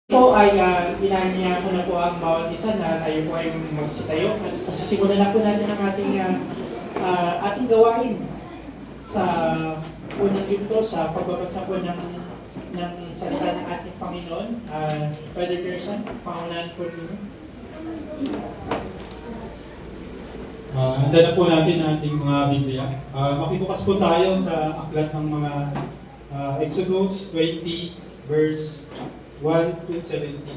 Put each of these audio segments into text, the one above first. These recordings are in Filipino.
Po ay inanya ko na po ang bawat isa na tayo po ay magsitayo at pasisimulan na po natin ang ating gawain sa unang libro sa pagbabasa po ng salita ng ating Panginoon. Brother Gerson, pangunahan po ninyo. Handa na po natin ang ating mga Biblia. Makibukas po tayo sa aklat ng mga Exodus 20 verse 1 to 17.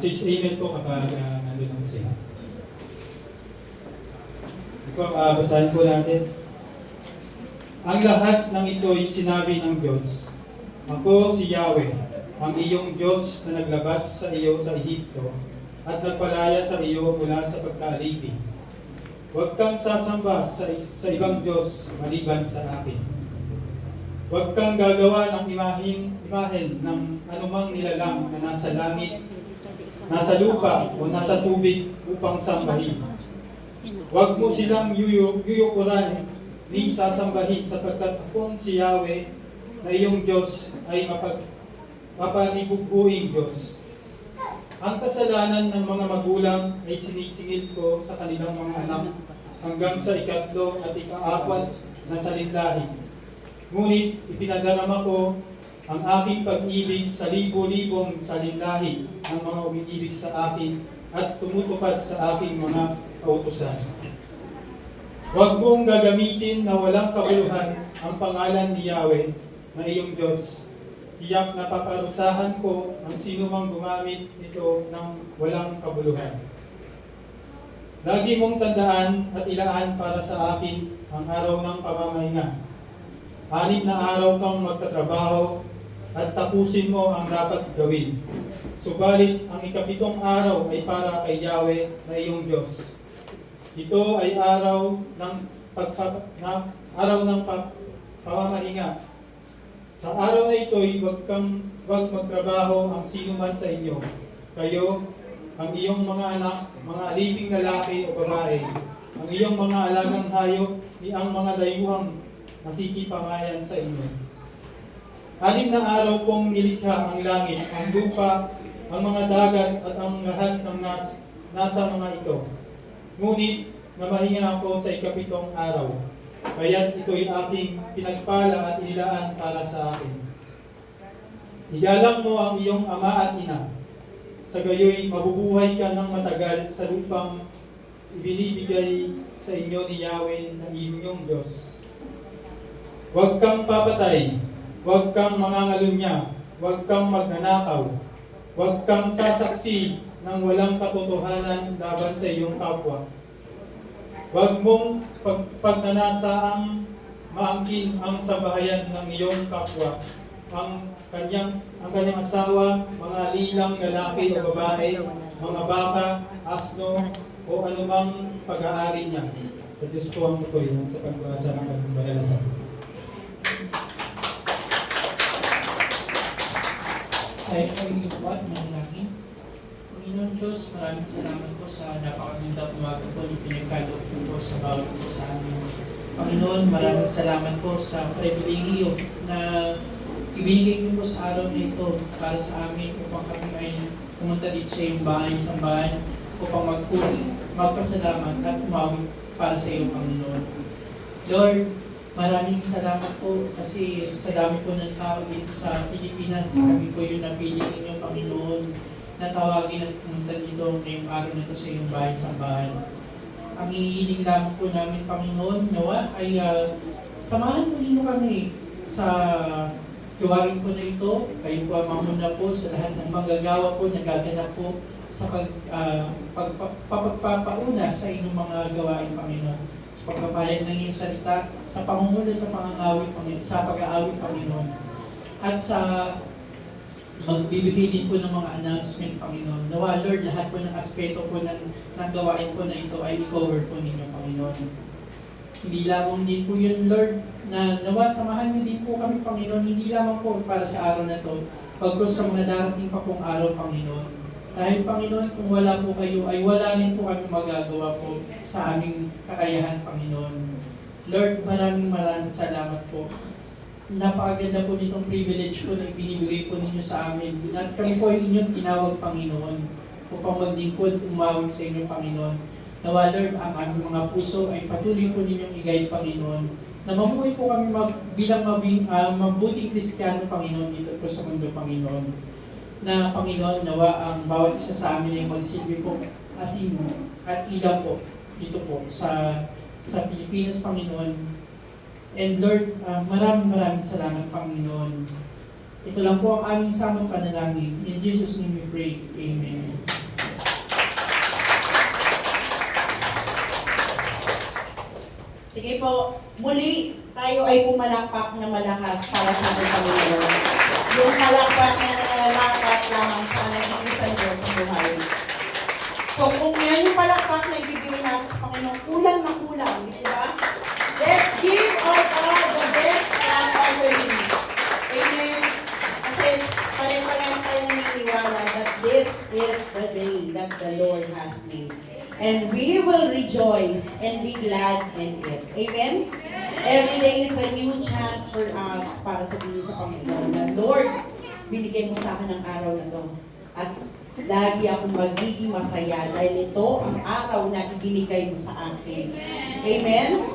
Says amen po kapag nandun ang sila. Ito, basahin po natin. Ang lahat ng ito'y sinabi ng Diyos. Ako si Yahweh, ang iyong Diyos na naglabas sa iyo sa Ehipto at nagpalaya sa iyo mula sa pagkaalipin. Huwag kang sasamba sa ibang Diyos maliban sa akin. Huwag kang gagawa ng imahen ng anumang nilalang na nasa langit, nasa lupa o nasa tubig upang sambahin. Huwag mo silang yuyukuran ni sasambahin sapagkat akong si Yahweh na iyong Diyos ay mapanibugbuing Diyos. Ang kasalanan ng mga magulang ay sinisingil ko sa kanilang mga anak hanggang sa ikatlo at ikaapat na salinlahi. Ngunit ipinadarama ko ang aking pag-ibig sa libo-libong salinlahi ng mga umiibig sa akin at tumutupad sa aking mga kautusan. Huwag mong gagamitin na walang kabuluhan ang pangalan ni Yahweh na iyong Diyos. Tiyak na paparusahan ko ang sinumang gumamit nito ng walang kabuluhan. Lagi mong tandaan at ilaan para sa akin ang araw ng pamamahinga. 6 na araw kang magtatrabaho at tapusin mo ang dapat gawin. Subalit ang ikapitong araw ay para kay Yahweh na iyong Diyos. Ito ay araw ng pamamahinga. Sa araw na ito ay huwag magtrabaho ang sino man sa inyo. Kayo, ang iyong mga anak, mga aliping lalaki o babae, ang iyong mga alagang hayop, ni ang mga dayuhang nakikipamayan sa inyo. 6 na araw kong nilikha ang langit, ang lupa, ang mga dagat at ang lahat ng nasa mga ito. Ngunit namahinga ako sa ikapitong araw, kaya't ito'y aking pinagpala at inilaan para sa akin. Igalang mo ang iyong ama at ina, sa gayoy mabubuhay ka ng matagal sa lupang ibinibigay sa inyo ni Yahweh na inyong Diyos. Huwag kang papatay, huwag kang mangangalunya, huwag kang magnanakaw, huwag kang sasaksi ng walang katotohanan laban sa iyong kapwa. Huwag mong pagnanasaang maangkin ang sabahayan ng iyong kapwa, ang kanyang asawa, mga alilang lalaki o babae, mga baka, asno, o anumang pag-aari niya. Sa Diyos po ang tuloy sa pagbasa ng kanyang sa Tayo po ay iupat, manalangin. Panginoon Diyos, maraming salamat po sa napakaganda umaga po na pinagkaloob po sa bawat isa sa amin. Panginoon, maraming salamat po sa pribilegyo na ibinigay niyo po sa araw na ito para sa amin upang kami ay pumunta dito sa iyong bahay, sambahan, upang magpasalamat at umawit para sa iyo, Panginoon. Lord, maraming salamat po kasi sa dami po ng tao dito sa Pilipinas, kami po yung napili ninyo, Panginoon, na tawagin at pumunta dito ngayong araw na ito sa iyong bahay, sambahan. Ang inihiling lamang po namin, Panginoon, nawa ay samahan po ninyo kami sa gawain po na ito. Kayo po ang mamuna po sa lahat ng manggagawa po na gaganap po sa pagpapauna sa inyong mga gawain, Panginoon. Sa pagpapahayag ng iyong salita, sa pangunguna sa pag-aawit, Panginoon. At sa magbibigay din po ng mga announcement, Panginoon. Nawa, Lord, lahat po ng aspeto po ng gawain po na ito ay i-cover po ninyo, Panginoon. Hindi lamang din po yun, Lord, na nawa, samahan niyo din po kami, Panginoon, hindi lamang po para sa araw na ito, pagkos sa mga darating pa pong araw, Panginoon. Dahil, Panginoon, kung wala po kayo, ay wala rin po kami magagawa po sa aming kakayahan, Panginoon. Lord, maraming salamat po. napakaganda po nitong privilege po na ibinibigay po ninyo sa amin. At kami po ay inyong tinawag, Panginoon, upang maglingkod, umawag sa inyo, Panginoon. Nawa, Lord, ang aming mga puso ay patuloy po ninyong i-guide, Panginoon. Na mabuhay po kami bilang mabuting Kristiyano, Panginoon, dito po sa mundo, Panginoon. Na, Panginoon, nawa ang bawat isa sa amin ay magsilbi po asin at ilaw po dito po sa Pilipinas, Panginoon. And Lord, maraming salamat, Panginoon. Ito lang po ang aming samang panalangin. In Jesus' name we pray. Amen. Sige po, muli tayo ay pumalakpak na malakas para sa ating Panginoon. Yung palakpak na nalalapat lamang sa nag-iisang Diyos sa buhay. So kung yan yung palakpak na ibibigay natin sa Panginoon, kulang na kulang, di ba? Let's give our God the best love offering. Amen. Kasi pare-parehas tayo naniniwala that this is the day that the Lord has made. And we will rejoice and be glad in it. Amen? Every day is a new chance for us para sabihin sa Panginoon na, Lord, binigay mo sa akin ang araw na to. At lagi akong magiging masaya dahil ito ang araw na ibinigay mo sa akin. Amen?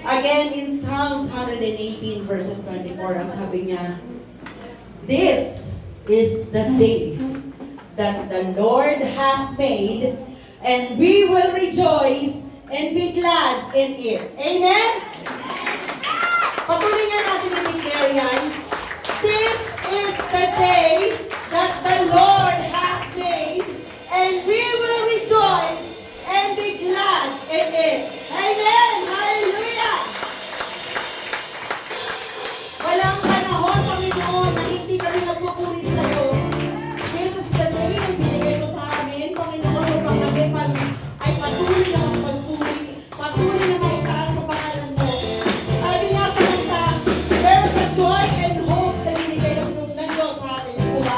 Again, in Psalms 118 verses 24, ang sabi niya, this is the day that the Lord has made, and we will rejoice and be glad in it. Amen? Patuloy nga natin i-declare yan. This is the day that the Lord has made, and we will rejoice and be glad in it. Amen! Hallelujah! Walang panahon, Panginoon, na hindi kami nagpupuri sa iyo. This is the day na binigay mo sa amin, Panginoon, upang kami ay patuloy na magpagpuri, patuloy na maitaas sa pangalan mo. Sabi nga sa kanta, there's a joy and hope na binigay ng Diyos sa atin. Di ba?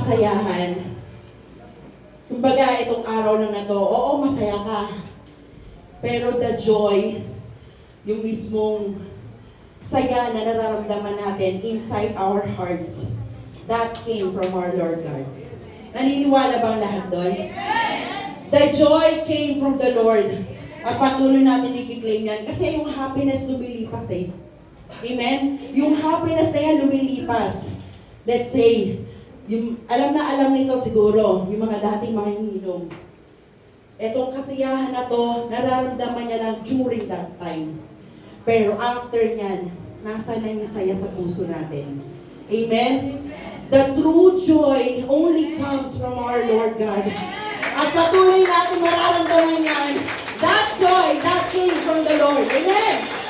kasiyahan. Kumbaga, itong araw lang na to, oo, masaya ka. Pero the joy, yung mismong saya na nararamdaman natin inside our hearts, that came from our Lord God. Naniniwala bang lahat doon? The joy came from the Lord. At patuloy natin i-claim yan. Kasi yung happiness lumilipas eh. Amen? Yung happiness na yan lumilipas. Let's say, yung, alam nito siguro, yung mga dating mga ininom. Etong kasiyahan na to, nararamdaman niya lang during that time. Pero after nyan, nasa na yung saya sa puso natin. Amen? The true joy only comes from our Lord God. At patuloy natin mararamdaman yan. That joy, that came from the Lord. Amen?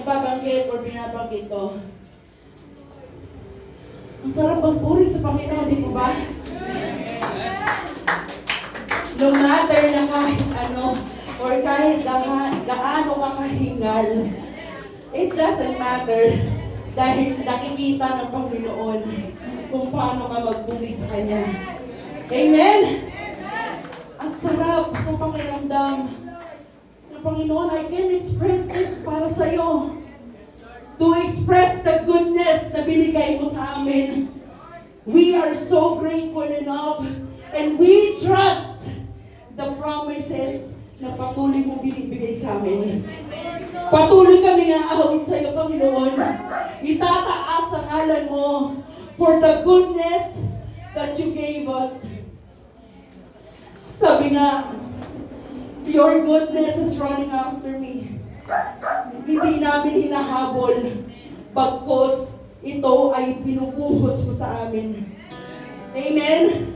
nagbabanggit or binabanggit to. Ang sarap magpuri sa Panginoon, di po ba? No matter na kahit ano, or kahit gaano ka kahingal, it doesn't matter dahil nakikita ng Panginoon kung paano ka magpuri sa Kanya. Amen? Ang sarap sa pakiramdam ng Panginoon. I can express this para sa iyo. To express the goodness na binigay mo sa amin. We are so grateful enough and we trust the promises na patuloy mong binibigay sa amin. Patuloy kami nga ahawin sa iyo, Panginoon. Itataas ang ngalan mo for the goodness that you gave us. Sabi nga, your goodness is running after me. Hindi namin hinahabol, bagkos ito ay binubuhos mo sa amin. Amen?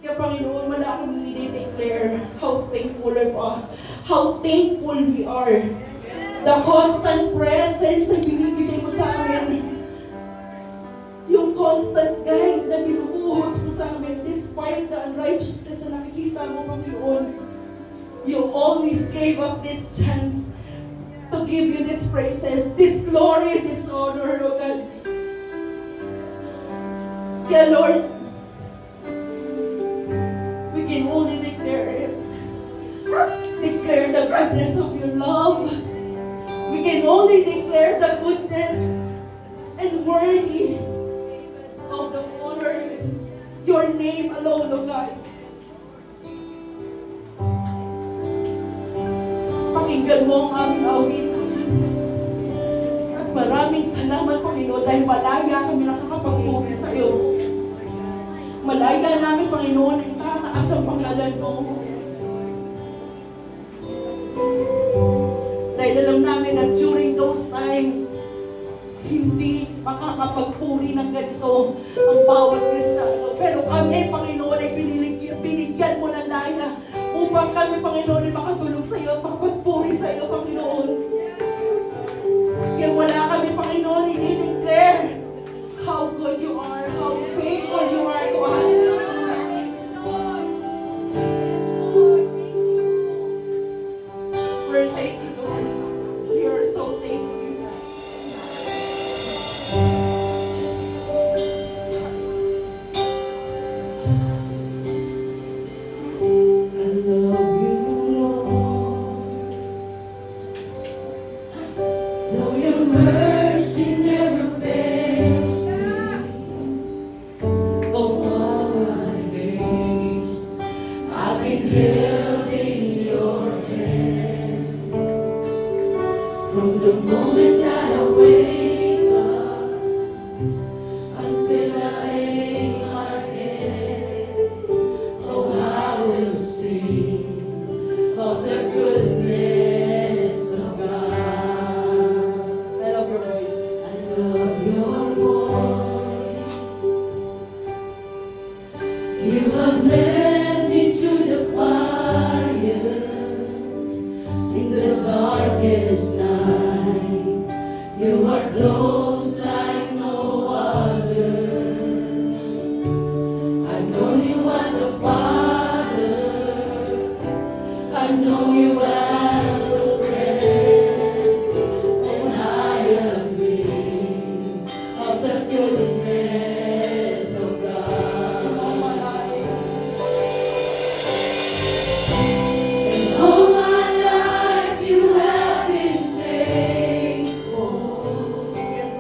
Kaya Panginoon, wala akong i-declare how thankful we are. How thankful we are. The constant presence na binibigay mo sa amin. Yung constant guide na binubuhos mo sa amin despite the unrighteousness na nakikita mo, Panginoon. You always gave us this chance to give you these praises, this glory, this honor, O God. Kaya Lord, we can only declare this. Declare the goodness of your love. We can only declare the goodness and worthy of the honor, your name alone, O God. Pakinggan mo ang aming awitin. At maraming salamat, Panginoon, dahil malaya kami nakakapagpuri sa iyo. Malaya namin, Panginoon, na itataas ang pangalan mo. Dahil alam namin na during those times, hindi makakapagpuri ng ganito ang bawat Kristiyano. Pero kami, Panginoon, ay binigyan mo ng laya upang kami, Panginoon, ay makatulog sa iyo, makapagpuri sa iyo, Panginoon. Kaya wala kami, Panginoon, i-declare how good you are, how faithful you are to us. We're thankful, Lord. We are so thankful. From the moment that I wake up until I lay my head, oh, I will sing of the goodness of God. I love your voice. I love your voice. You have led me through the fire in the darkest night. You are close like no other. I know you as a father. I know you as a friend. And I have dreamed of the goodness of God. And all my life you have been faithful. Yes,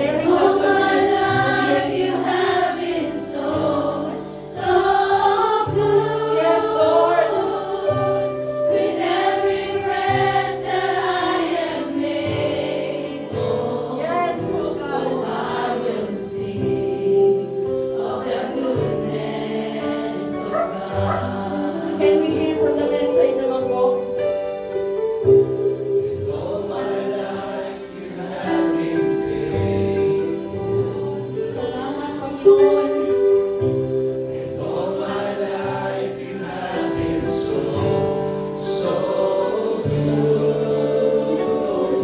declaring the All my goodness of life you your have been so, so good. Yes, Lord. With every breath that I am able, Yes, oh God. I will sing of the goodness of God. Can we hear from the men's side naman po? Salamat, Panginoon. Yes, Lord.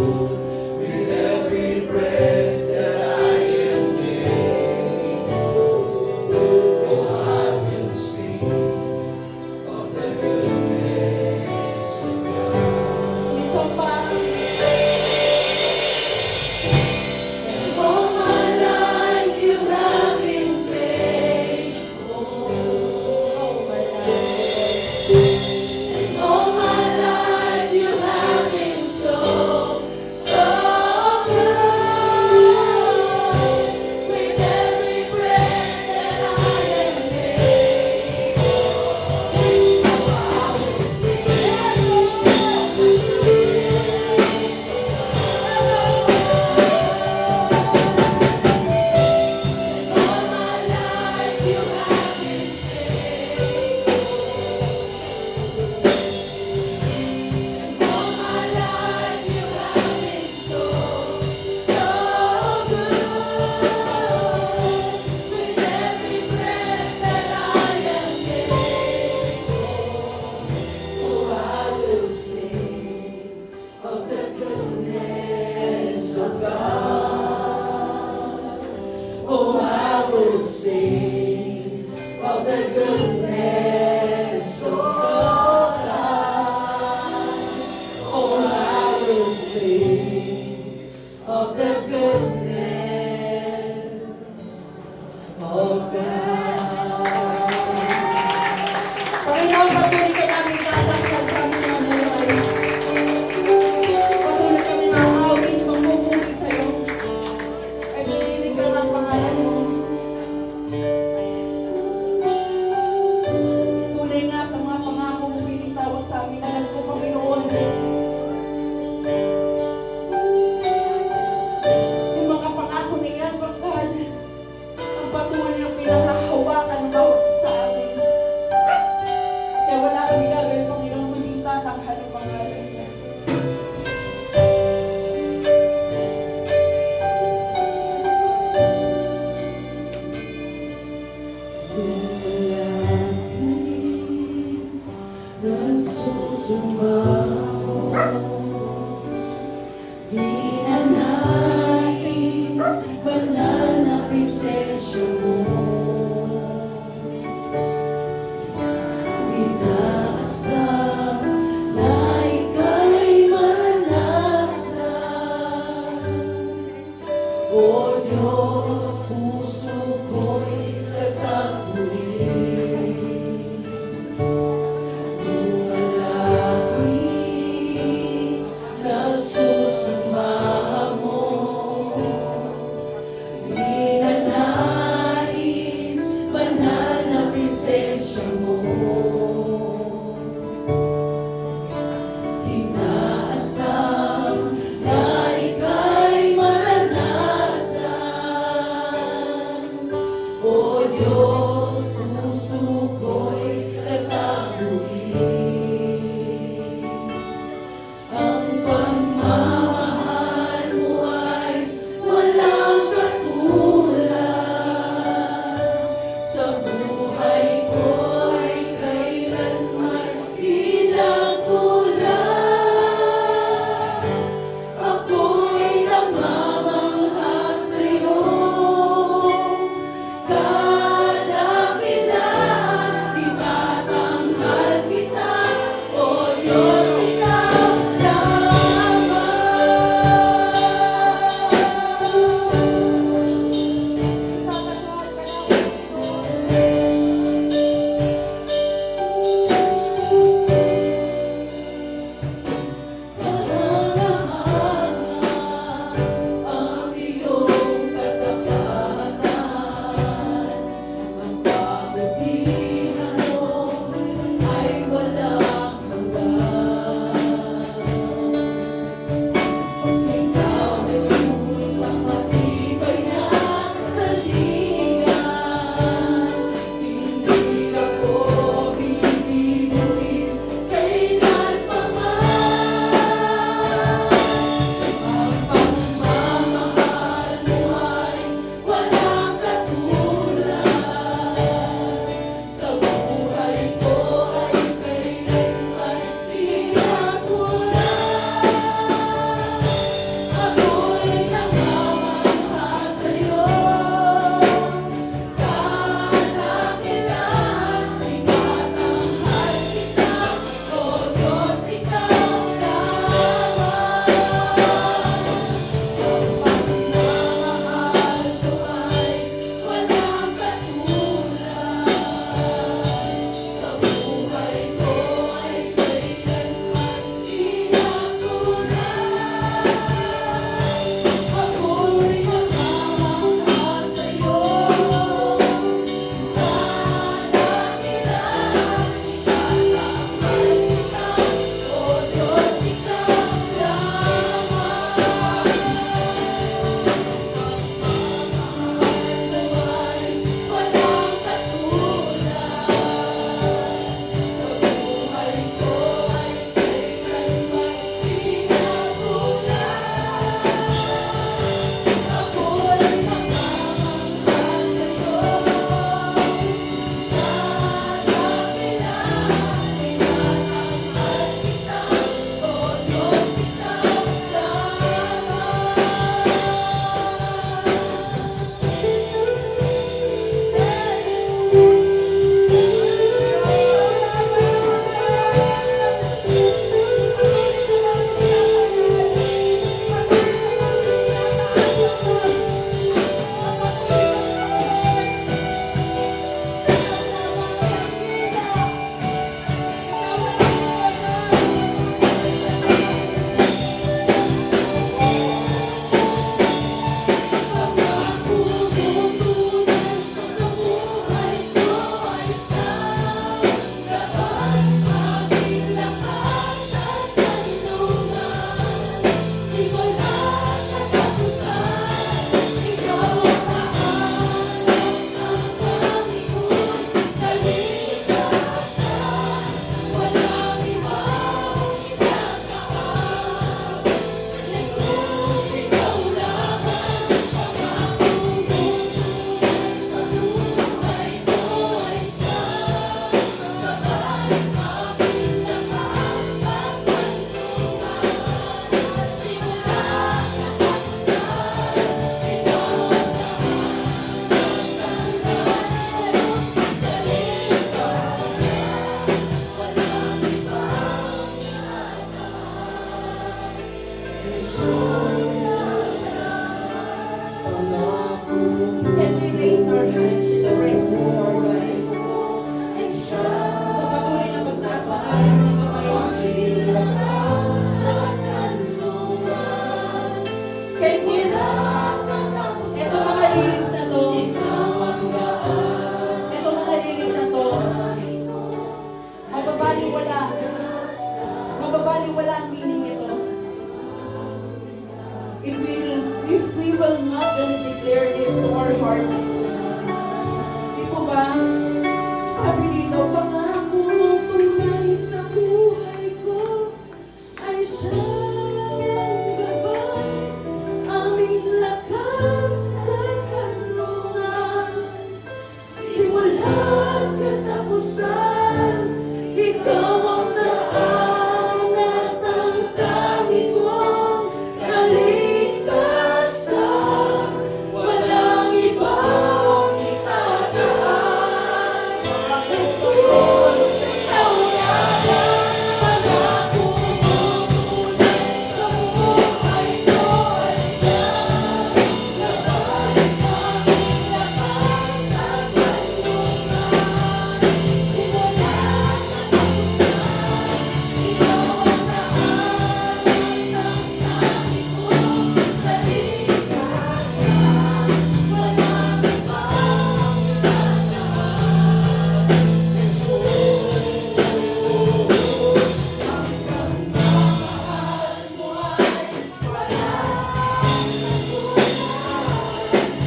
walang meaning ito. If we will not gonna declare this to our heart, di po ba? Sabi dito, pangako mong tunay sa buhay ko ay siyang gabay, aming lakas sa kanlungan, simula't katapusan, ikaw ang daan at ang tanging kong kaligtasan, walang ibang itataan. Jesus, ikaw lang ang pangako mong tunay sa buhay ko ay siyang gabay, aming lakas sa kanlungan, simula't katapusan, ikaw ang daan at ang tanging kong kaligtasan, walang ibang itataan. Hanggang mamahal mo ay walang hanggan,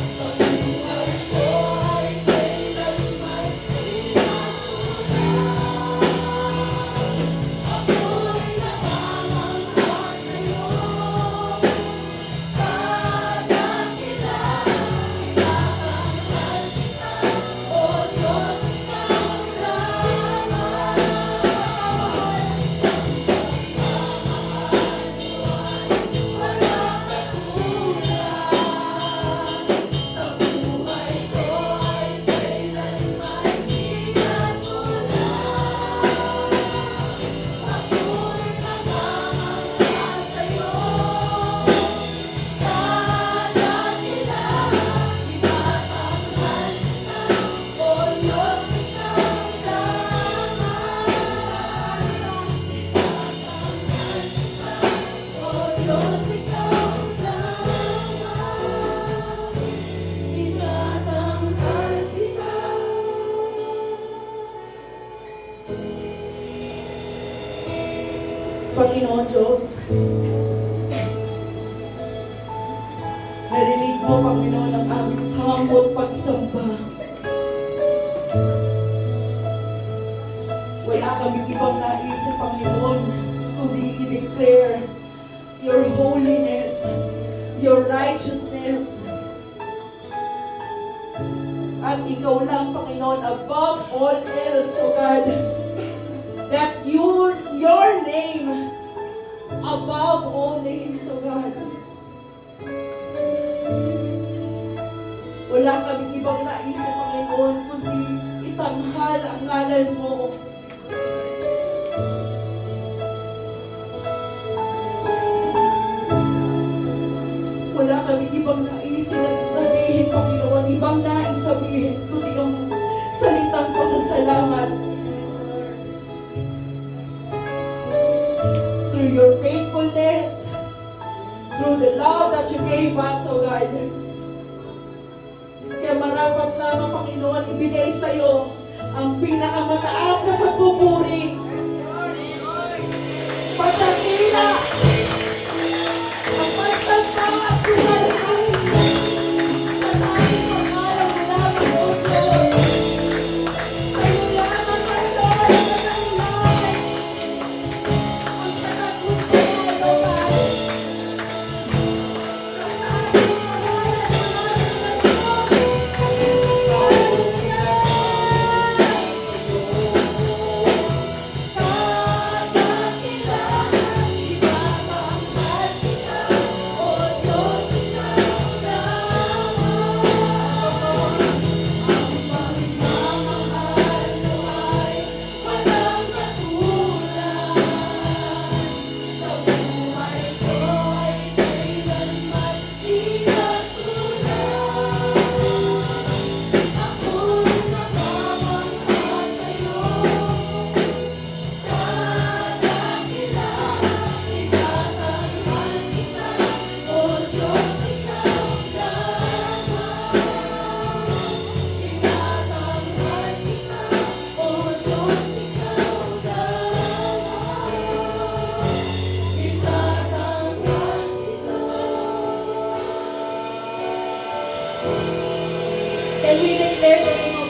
sa buhay ko ay kailanman ako'y namamangha sa'yo. Kadakilang itatanghal kita, O Diyos, ikaw lamang. Walang katulad, sa buhay ko ay kailanman pinatulan. Ako'y namamangha sa'yo. Kadakilang itatanghal kita, O Diyos, ikaw lamang. Itatanghal kita, O Diyos, ikaw lamang. Itatanghal kita. Panginoon Diyos, narinig mo, Panginoon, ang aming samot pagsamba. Wala kami ibang naisip, Panginoon, kundi i-declare your holiness, your righteousness. At ikaw lang, Panginoon, above all else, O God, that your name above all names, O God. Wala kaming ibang naisip, Panginoon, kundi itanghal ang ngalan mo. Wala kaming ibang naisip at sabihin, Panginoon, ibang nais sabihin, kundi ang salitang pasasalamat. Through your faithfulness, through the love that you gave us, O God. Kaya marapat lamang, Panginoon, ibigay sa iyo ang pinakamataas na pagpupuri, pagdakila, ang pagsamba at pinalangin sa aming pangalan mo lamang, O Diyos. Sa iyo lamang, Panginoon, ang dahilan, ang katagutan, O God. Sa aming pangalan mo lamang, Diyos. And we declare the name of